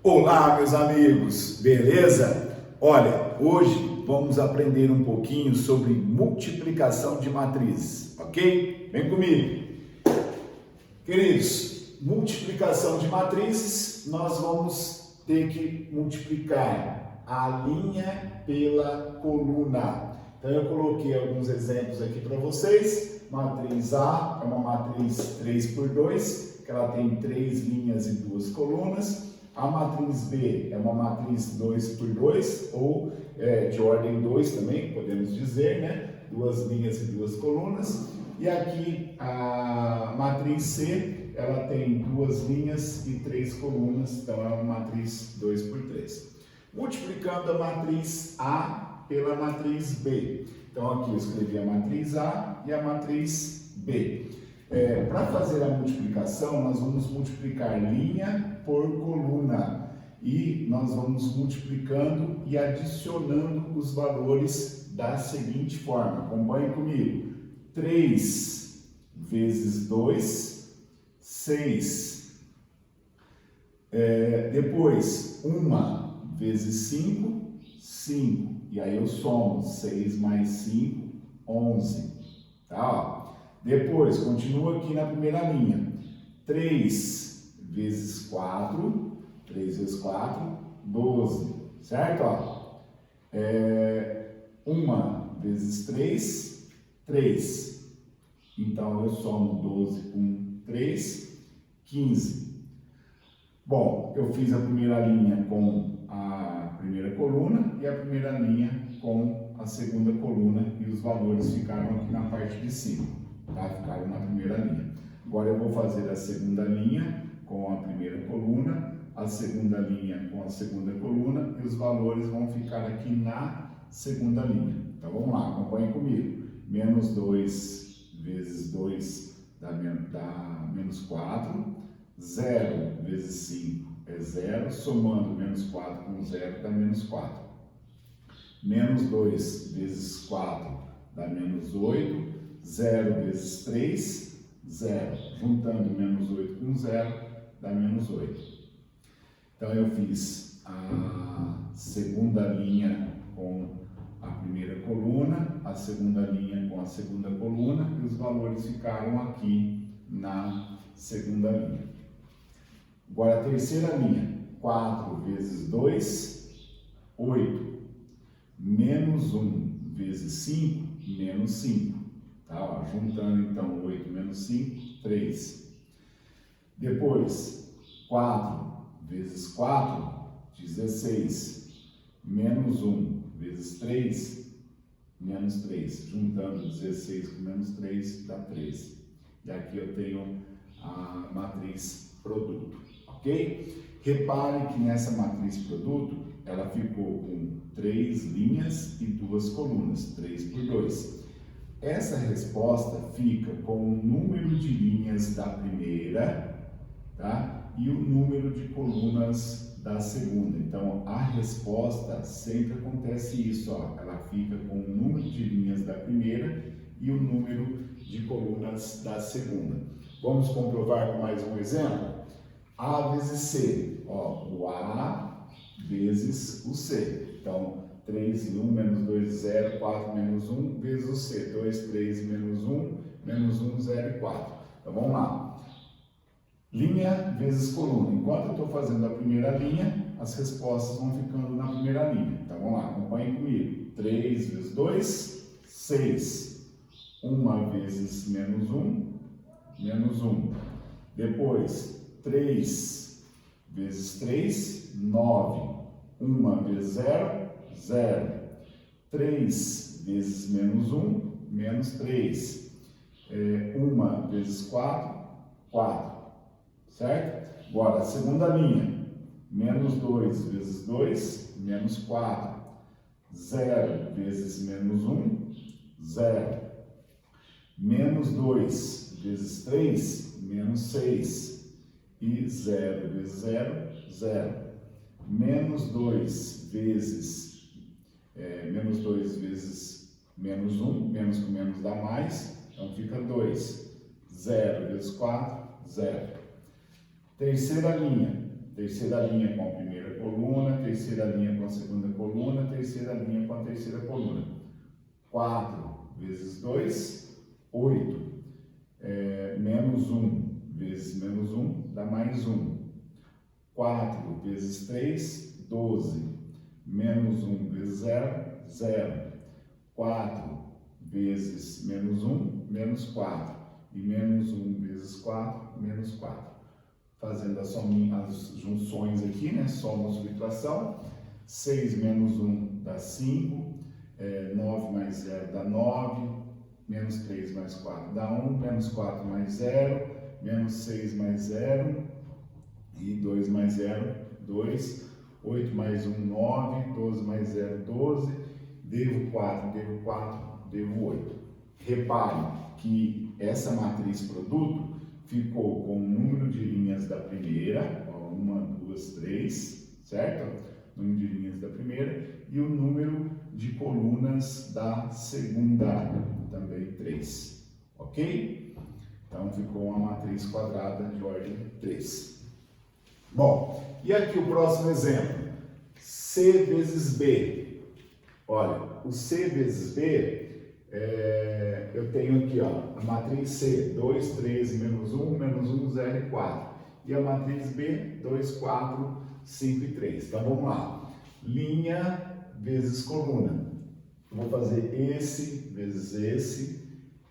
Olá, meus amigos, beleza? Olha, hoje vamos aprender um pouquinho sobre multiplicação de matrizes, ok? Vem comigo. Queridos, multiplicação de matrizes, nós vamos ter que multiplicar a linha pela coluna. Então eu coloquei alguns exemplos aqui para vocês. Matriz A é uma matriz 3 por 2, que ela tem 3 linhas e 2 colunas. A matriz B é uma matriz 2 por 2, ou de ordem 2 também, podemos dizer, né? 2 linhas e 2 colunas. E aqui a matriz C, ela tem 2 linhas e 3 colunas, então é uma matriz 2 por 3. Multiplicando a matriz A pela matriz B. Então aqui eu escrevi a matriz A e a matriz B. Para fazer a multiplicação, nós vamos multiplicar linha por coluna e nós vamos multiplicando e adicionando os valores da seguinte forma. Acompanhe comigo. 3 vezes 2, 6. Depois, 1 vezes 5, 5. E aí eu somo 6 mais 5, 11. Tá? Depois, continua aqui na primeira linha. 3 vezes 4, 3 vezes 4, 12, certo? 1 vezes 3, 3. Então, eu somo 12 com 3, 15. Bom, eu fiz a primeira linha com a primeira coluna e a primeira linha com a segunda coluna e os valores ficaram aqui na parte de cima. Tá? Ficaram na primeira linha. Agora eu vou fazer a segunda linha com a primeira coluna, a segunda linha com a segunda coluna e os valores vão ficar aqui na segunda linha. Então vamos lá, acompanhe comigo. Menos 2 vezes 2 dá menos 4. 0 vezes 5 é 0. Somando menos 4 com 0 dá menos 4. Menos 2 vezes 4 dá menos 8. 0 vezes 3, 0. Juntando menos 8 com 0, dá menos 8. Então, eu fiz a segunda linha com a primeira coluna, a segunda linha com a segunda coluna, e os valores ficaram aqui na segunda linha. Agora, a terceira linha. 4 vezes 2, 8. Menos 1 vezes 5, menos 5. Tá? Juntando então 8 menos 5, 3. Depois, 4 vezes 4, 16. Menos 1 vezes 3, menos 3. Juntando 16 com menos 3, dá 13. E aqui eu tenho a matriz produto, ok? Repare que nessa matriz produto, ela ficou com 3 linhas e 2 colunas, 3 por 2. Essa resposta fica com o número de linhas da primeira, tá? E o número de colunas da segunda. Então, a resposta sempre acontece isso, ó. Ela fica com o número de linhas da primeira e o número de colunas da segunda. Vamos comprovar com mais um exemplo? A vezes C, ó, o A vezes o C. Então, 3 e 1, menos 2, 0, 4 menos 1, vezes o C. 2, 3, menos 1, 0 e 4. Então, vamos lá. Linha vezes coluna. Enquanto eu estou fazendo a primeira linha, as respostas vão ficando na primeira linha. Então, vamos lá, acompanhe comigo. 3 vezes 2, 6. 1 vezes menos 1, menos 1. Depois, 3 vezes 3, 9. 1 vezes 0, 0. 3 vezes menos 1, menos 3. 1 vezes 4, 4. Certo? Agora, a segunda linha. Menos 2 vezes 2, menos 4. 0 vezes menos 1, 0. Menos 2 vezes 3, menos 6. E 0 vezes 0, 0. Menos 2 vezes menos 1, menos com menos dá mais, então fica 2. 0 vezes 4, 0. Terceira linha, terceira linha com a primeira coluna, terceira linha com a segunda coluna, terceira linha com a terceira coluna. 4 vezes 2, 8. Menos 1 vezes menos 1 dá mais 1. 4 vezes 3, 12. Menos 1 vezes 0, 0. 4 vezes menos 1, menos 4. E menos 1 vezes 4, menos 4. Fazendo as junções aqui, né? Soma, subtração. 6 menos 1 dá 5. 9 mais 0 dá 9. Menos 3 mais 4 dá 1. Menos 4 mais 0. Menos 6 mais 0. E 2 mais 0, 2. 8 mais 1, 9. 12 mais 0, 12. Devo 4, devo 4, devo 8. Repare que essa matriz produto ficou com o número de linhas da primeira, 1, 2, 3, certo? Número de linhas da primeira, e o número de colunas da segunda, também 3, ok? Então ficou uma matriz quadrada de ordem 3. Bom, e aqui o próximo exemplo, C vezes B. Olha, o C vezes B, eu tenho aqui, ó, a matriz C, 2, 13, menos 1, 0 e 4. E a matriz B, 2, 4, 5 e 3. Então, vamos lá. Linha vezes coluna. Eu vou fazer esse vezes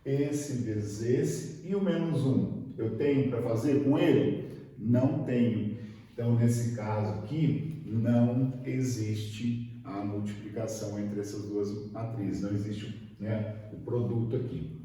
esse vezes esse e o menos 1. Eu tenho para fazer com ele? Não tenho. Então, nesse caso aqui, não existe a multiplicação entre essas duas matrizes. Não existe, né, o produto aqui.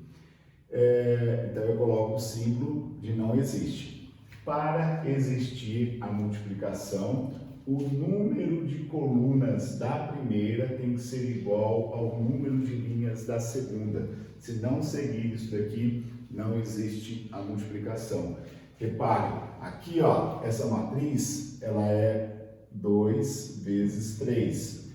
Então eu coloco o símbolo de não existe. Para existir a multiplicação, o número de colunas da primeira tem que ser igual ao número de linhas da segunda. Se não seguir isso daqui, não existe a multiplicação. Repare, aqui, ó, essa matriz, ela é 2 vezes 3.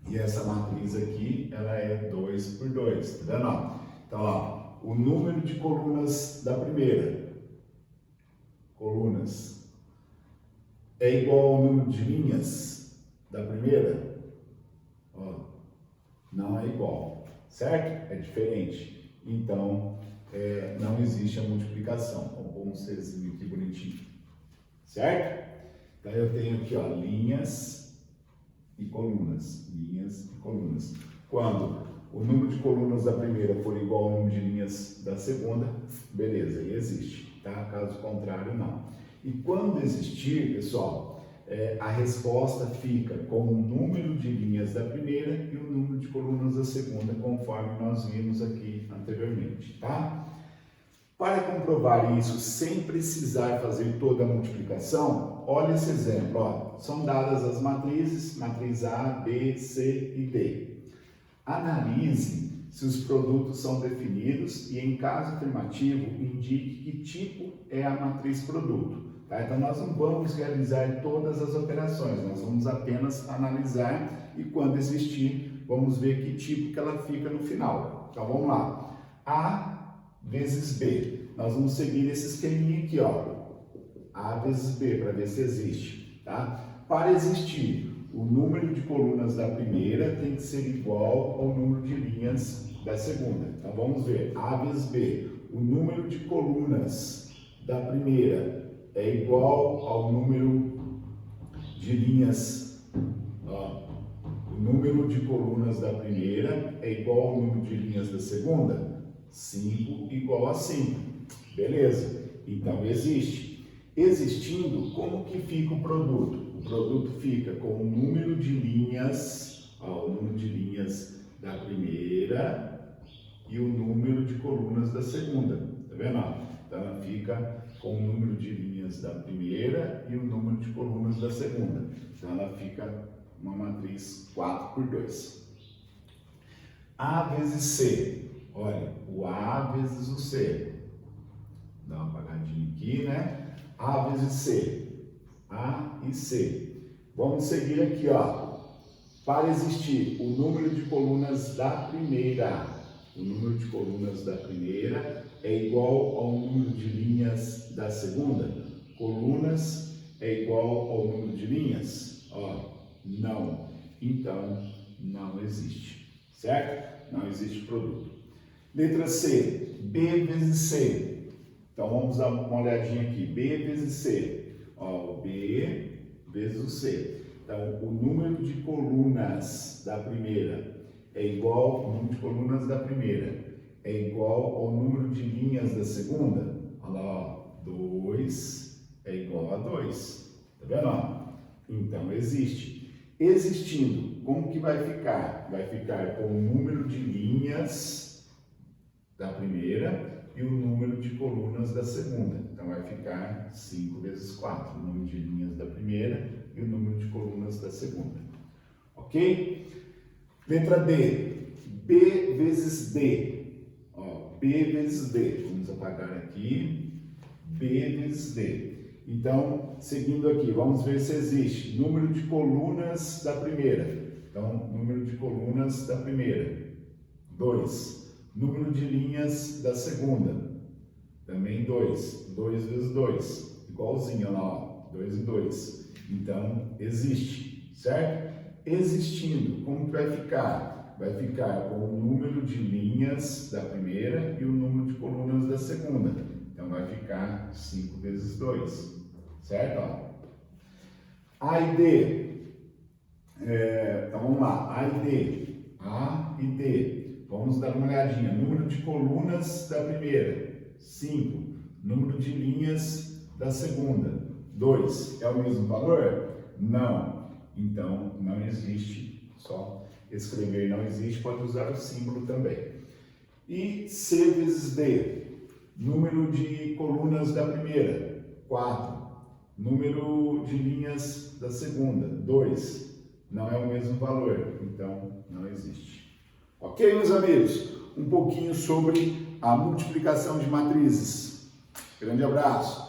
E essa matriz aqui, ela é 2 por 2, tá vendo? Então, ó, o número de colunas da primeira, colunas, é igual ao número de linhas da primeira? Ó, não é igual, certo? É diferente. Então, não existe a multiplicação. Vamos pôr um Czinho aqui bonitinho, certo? Então, eu tenho aqui, ó, linhas e colunas, linhas e colunas. Quando o número de colunas da primeira for igual ao número de linhas da segunda, beleza, aí existe, tá? Caso contrário, não. E quando existir, pessoal, a resposta fica com o número de linhas da primeira e o número de colunas da segunda, conforme nós vimos aqui anteriormente, tá? Para comprovar isso sem precisar fazer toda a multiplicação, olha esse exemplo, ó. São dadas as matrizes, matriz A, B, C e D. Analise se os produtos são definidos e, em caso afirmativo, indique que tipo é a matriz produto. Tá? Então, nós não vamos realizar todas as operações, nós vamos apenas analisar e, quando existir, vamos ver que tipo que ela fica no final. Então, vamos lá. A vezes B. Nós vamos seguir esse esqueminha aqui, ó. A vezes B, para ver se existe. Tá? Para existir, o número de colunas da primeira tem que ser igual ao número de linhas da segunda. Então, vamos ver. A vezes B. O número de colunas da primeira é igual ao número de linhas. Ó, o número de colunas da primeira é igual ao número de linhas da segunda? 5 igual a 5. Beleza. Então, existe. Existindo, como que fica o produto? O produto fica com o número de linhas, ó, o número de linhas da primeira e o número de colunas da segunda, tá vendo? Então ela fica com o número de linhas da primeira e o número de colunas da segunda. Então ela fica uma matriz 4 por 2. A vezes C, olha, o A vezes o C. Dá uma apagadinha aqui, né? A vezes C. A e C. Vamos seguir aqui, ó. Para existir o número de colunas da primeira, o número de colunas da primeira é igual ao número de linhas da segunda. Colunas é igual ao número de linhas? Ó, não. Então, não existe, certo? Não existe produto. Letra C, B vezes C. Então, vamos dar uma olhadinha aqui. B vezes C. Ó, B vezes o C. Então, o número de colunas da primeira é igual ao número de colunas da primeira. É igual ao número de linhas da segunda. Olha lá, ó. 2 é igual a 2. Tá vendo? Ó? Então, existe. Existindo, como que vai ficar? Vai ficar com o número de linhas da primeira e o número de colunas da segunda. Então, vai ficar 5 vezes 4, o número de linhas da primeira e o número de colunas da segunda. Ok? Letra D, B vezes D. Ó, B vezes D. Vamos apagar aqui. B vezes D. Então, seguindo aqui, vamos ver se existe número de colunas da primeira. Então, número de colunas da primeira, 2. Número de linhas da segunda, também 2. 2 vezes 2, igualzinho lá, ó, 2 e 2. Então, existe, certo? Existindo, como que vai ficar? Vai ficar com o número de linhas da primeira e o número de colunas da segunda. Então, vai ficar 5 vezes 2, certo? Ó. A e D. Então, vamos lá. A e D. A e D. Vamos dar uma olhadinha. Número de colunas da primeira, 5. Número de linhas da segunda, 2. É o mesmo valor? Não. Então, não existe. Só escrever não existe, pode usar o símbolo também. E C vezes D. Número de colunas da primeira, 4. Número de linhas da segunda, 2. Não é o mesmo valor, então não existe. Ok, meus amigos? Um pouquinho sobre a multiplicação de matrizes. Grande abraço!